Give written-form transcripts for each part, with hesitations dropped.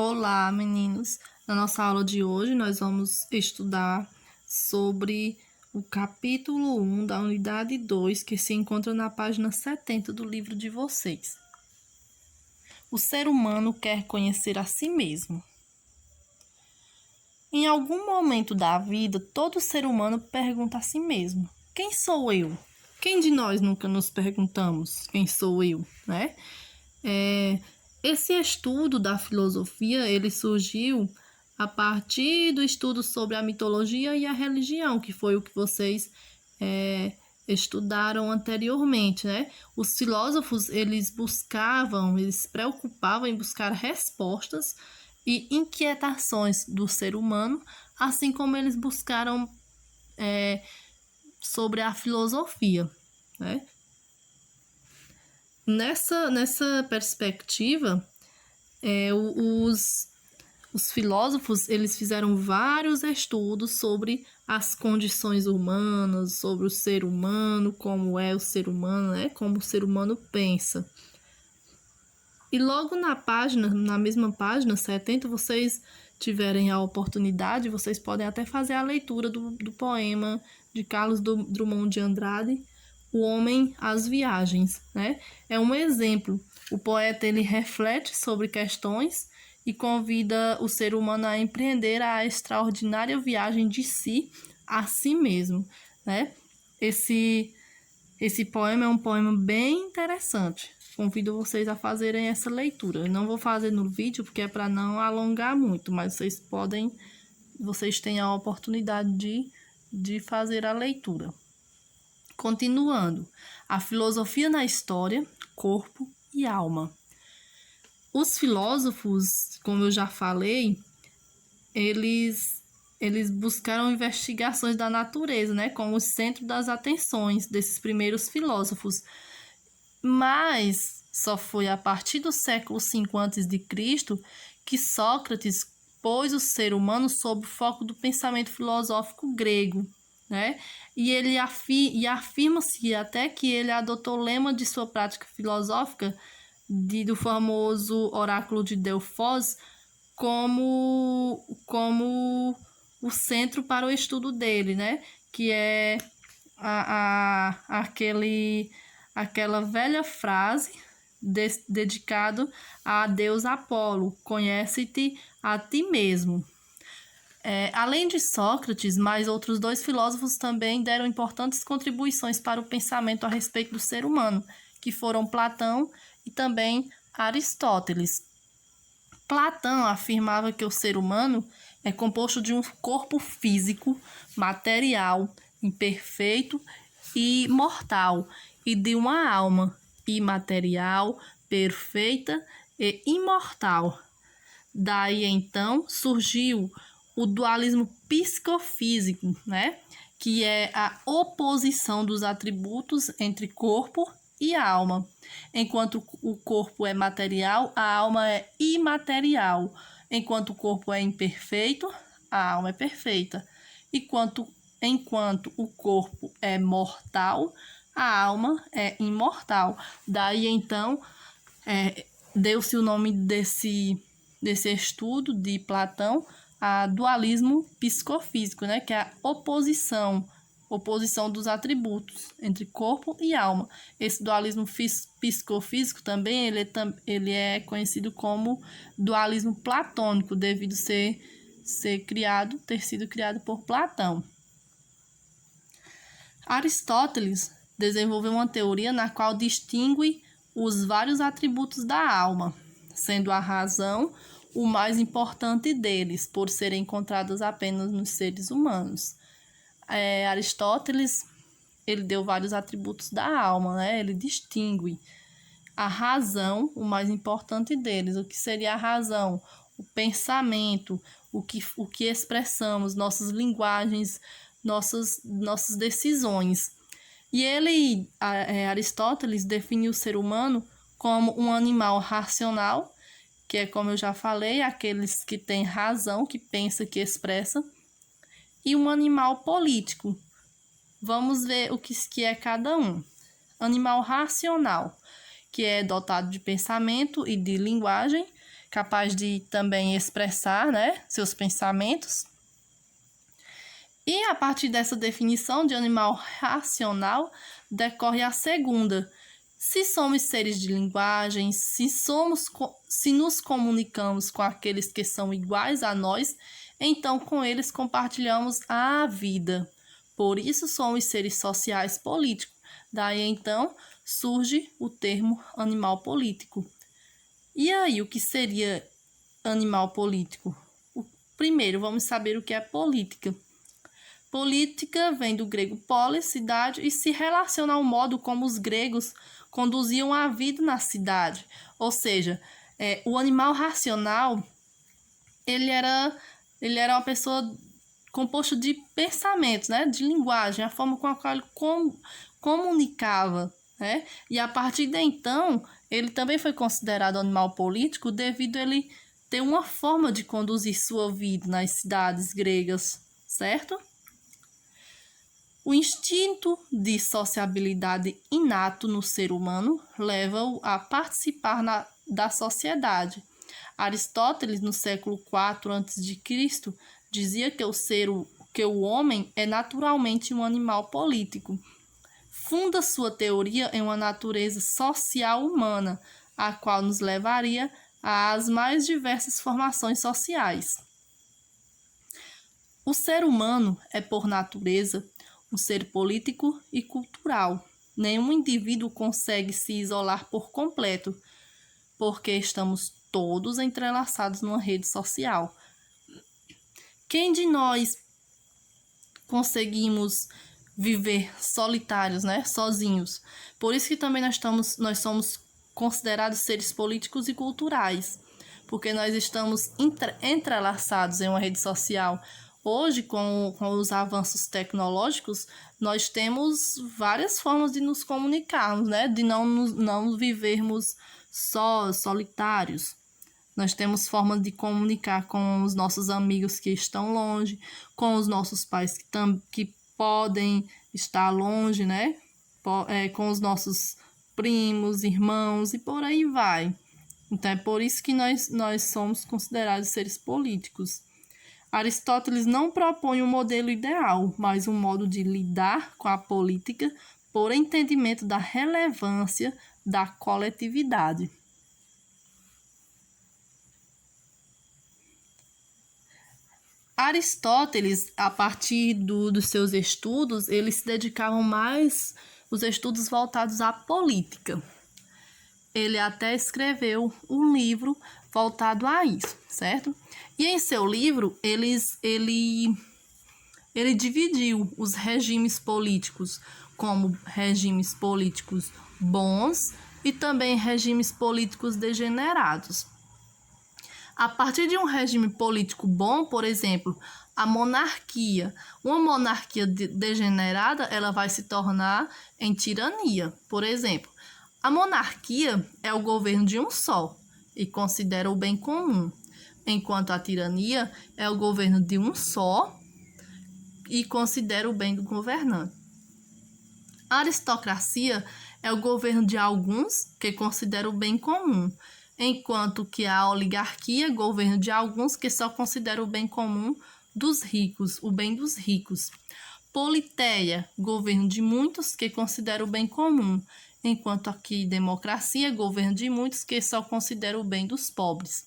Olá, meninos! Na nossa aula de hoje, nós vamos estudar sobre o capítulo 1 da unidade 2, que se encontra na página 70 do livro de vocês. O ser humano quer conhecer a si mesmo. Em algum momento da vida, todo ser humano pergunta a si mesmo: quem sou eu? Quem de nós nunca nos perguntamos quem sou eu, né? Esse estudo da filosofia, ele surgiu a partir do estudo sobre a mitologia e a religião, que foi o que vocês estudaram anteriormente, né? Os filósofos, eles se preocupavam em buscar respostas e inquietações do ser humano, assim como eles buscaram sobre a filosofia, né? Nessa perspectiva, os filósofos, eles fizeram vários estudos sobre as condições humanas, sobre o ser humano, como é o ser humano, né? Como o ser humano pensa. E logo na mesma página 70, vocês tiverem a oportunidade, vocês podem até fazer a leitura do poema de Carlos Drummond de Andrade, O Homem às Viagens, né? É um exemplo. O poeta, ele reflete sobre questões e convida o ser humano a empreender a extraordinária viagem de si a si mesmo, né? Esse poema é um poema bem interessante. Convido vocês a fazerem essa leitura. Eu não vou fazer no vídeo porque é para não alongar muito, mas vocês têm a oportunidade de fazer a leitura. Continuando, a filosofia na história, corpo e alma. Os filósofos, como eu já falei, eles buscaram investigações da natureza, né, como o centro das atenções desses primeiros filósofos. Mas só foi a partir do século V a.C. que Sócrates pôs o ser humano sob o foco do pensamento filosófico grego, né? E afirma-se até que ele adotou o lema de sua prática filosófica do famoso oráculo de Delfos como o centro para o estudo dele, né? Que é aquela velha frase dedicado a Deus Apolo: conhece-te a ti mesmo. Além de Sócrates, mais outros dois filósofos também deram importantes contribuições para o pensamento a respeito do ser humano, que foram Platão e também Aristóteles. Platão afirmava que o ser humano é composto de um corpo físico, material, imperfeito e mortal, e de uma alma imaterial, perfeita e imortal. Daí então surgiu o dualismo psicofísico, né? Que é a oposição dos atributos entre corpo e alma. Enquanto o corpo é material, a alma é imaterial. Enquanto o corpo é imperfeito, a alma é perfeita. Enquanto o corpo é mortal, a alma é imortal. Daí então deu-se o nome desse estudo de Platão a dualismo psicofísico, né? Que é a oposição dos atributos entre corpo e alma. Esse dualismo psicofísico também ele é conhecido como dualismo platônico, devido ter sido criado por Platão. Aristóteles desenvolveu uma teoria na qual distingue os vários atributos da alma, sendo a razão o mais importante deles, por serem encontradas apenas nos seres humanos. Aristóteles, ele deu vários atributos da alma, né? Ele distingue a razão, o mais importante deles. O que seria a razão? O pensamento, o que expressamos, nossas linguagens, nossas decisões. E Aristóteles definiu o ser humano como um animal racional, que é, como eu já falei, aqueles que têm razão, que pensa, que expressa, e um animal político. Vamos ver o que é cada um. Animal racional, que é dotado de pensamento e de linguagem, capaz de também expressar, né, seus pensamentos. E a partir dessa definição de animal racional, decorre a segunda. Se somos seres de linguagem, se nos comunicamos com aqueles que são iguais a nós, então com eles compartilhamos a vida. Por isso somos seres sociais políticos. Daí então surge o termo animal político. E aí, o que seria animal político? Primeiro, vamos saber o que é política. Política vem do grego polis, cidade, e se relaciona ao modo como os gregos conduziam a vida na cidade. Ou seja, o animal racional, ele era uma pessoa composta de pensamentos, né? De linguagem, a forma com a qual ele comunicava, né? E a partir de então, ele também foi considerado animal político devido a ele ter uma forma de conduzir sua vida nas cidades gregas, certo? O instinto de sociabilidade inato no ser humano leva-o a participar da sociedade. Aristóteles, no século IV a.C., dizia que o homem é naturalmente um animal político. Funda sua teoria em uma natureza social humana, a qual nos levaria às mais diversas formações sociais. O ser humano é, por natureza, um ser político e cultural. Nenhum indivíduo consegue se isolar por completo, porque estamos todos entrelaçados numa rede social. Quem de nós conseguimos viver solitários, né? Sozinhos? Por isso que também nós somos considerados seres políticos e culturais, porque nós estamos entrelaçados em uma rede social. Hoje, com os avanços tecnológicos, nós temos várias formas de nos comunicarmos, né? De não vivermos solitários. Nós temos formas de comunicar com os nossos amigos que estão longe, com os nossos pais que podem estar longe, né? Com os nossos primos, irmãos e por aí vai. Então, é por isso que nós somos considerados seres políticos. Aristóteles não propõe um modelo ideal, mas um modo de lidar com a política por entendimento da relevância da coletividade. Aristóteles, a partir dos seus estudos, eles se dedicavam mais aos estudos voltados à política. Ele até escreveu um livro voltado a isso, certo? E em seu livro, ele dividiu os regimes políticos como regimes políticos bons e também regimes políticos degenerados. A partir de um regime político bom, por exemplo, a monarquia. Uma monarquia degenerada, ela vai se tornar em tirania. Por exemplo, a monarquia é o governo de um só e considera o bem comum, enquanto a tirania é o governo de um só e considera o bem do governante. A aristocracia é o governo de alguns que considera o bem comum, enquanto que a oligarquia é o governo de alguns que só considera o bem comum dos ricos, o bem dos ricos. Politeia, governo de muitos que considera o bem comum, enquanto aqui democracia, governo de muitos que só considera o bem dos pobres.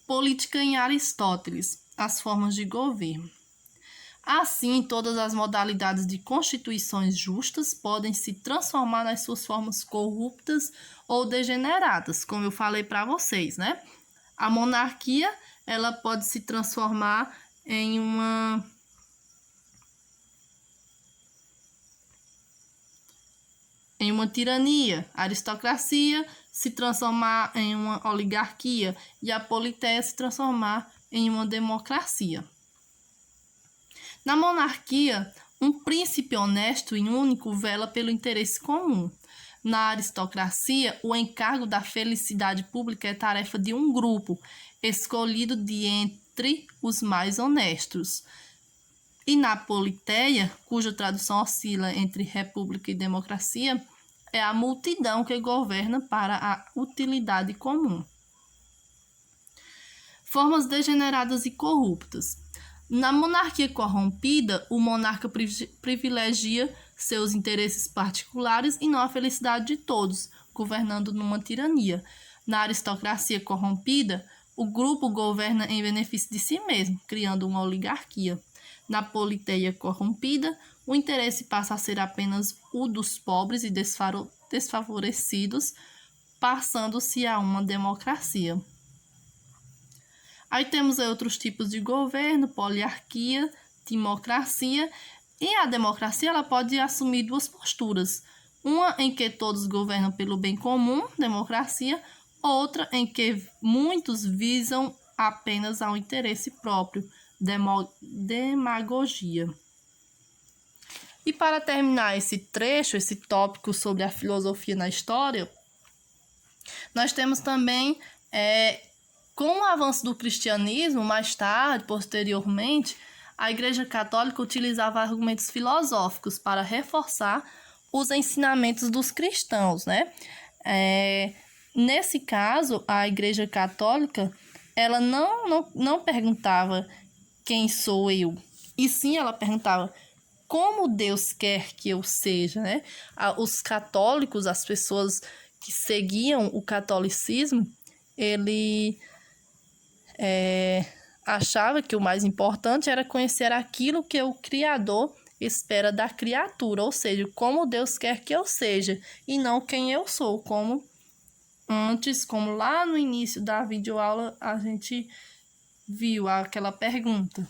Política em Aristóteles, as formas de governo. Assim, todas as modalidades de constituições justas podem se transformar nas suas formas corruptas ou degeneradas, como eu falei para vocês, né? A monarquia, ela pode se transformar em uma tirania, a aristocracia se transformar em uma oligarquia e a politeia se transformar em uma democracia. Na monarquia, um príncipe honesto e único vela pelo interesse comum. Na aristocracia, o encargo da felicidade pública é tarefa de um grupo, escolhido de entre os mais honestos. E na politeia, cuja tradução oscila entre república e democracia, é a multidão que governa para a utilidade comum. Formas degeneradas e corruptas. Na monarquia corrompida, o monarca privilegia seus interesses particulares e não a felicidade de todos, governando numa tirania. Na aristocracia corrompida, o grupo governa em benefício de si mesmo, criando uma oligarquia. Na politeia corrompida, o interesse passa a ser apenas o dos pobres e desfavorecidos, passando-se a uma democracia. Aí temos outros tipos de governo, poliarquia, timocracia, e a democracia ela pode assumir duas posturas. Uma em que todos governam pelo bem comum, democracia, outra em que muitos visam apenas ao interesse próprio, demagogia. E para terminar esse trecho, esse tópico sobre a filosofia na história, nós temos também, com o avanço do cristianismo, mais tarde, posteriormente, a Igreja Católica utilizava argumentos filosóficos para reforçar os ensinamentos dos cristãos, né? Nesse caso, a Igreja Católica, ela não perguntava quem sou eu, e sim ela perguntava como Deus quer que eu seja, né? Os católicos, as pessoas que seguiam o catolicismo, ele achava que o mais importante era conhecer aquilo que o Criador espera da criatura, ou seja, como Deus quer que eu seja, e não quem eu sou, como lá no início da videoaula a gente viu aquela pergunta.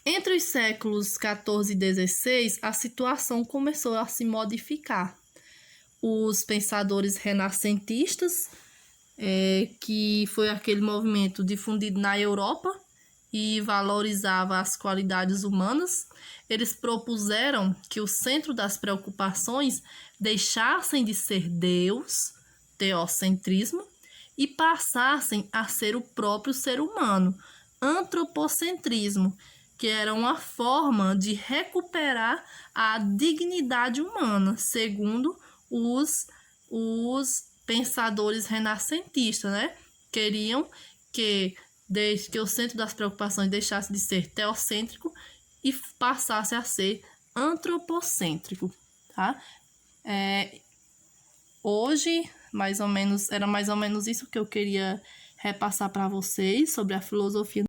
Entre os séculos XIV e XVI, a situação começou a se modificar. Os pensadores renascentistas, que foi aquele movimento difundido na Europa e valorizava as qualidades humanas, eles propuseram que o centro das preocupações deixassem de ser Deus, teocentrismo, e passassem a ser o próprio ser humano, antropocentrismo, que era uma forma de recuperar a dignidade humana, segundo os pensadores renascentistas, né? Queriam que o centro das preocupações deixasse de ser teocêntrico e passasse a ser antropocêntrico, tá? Hoje, era mais ou menos isso que eu queria repassar para vocês sobre a filosofia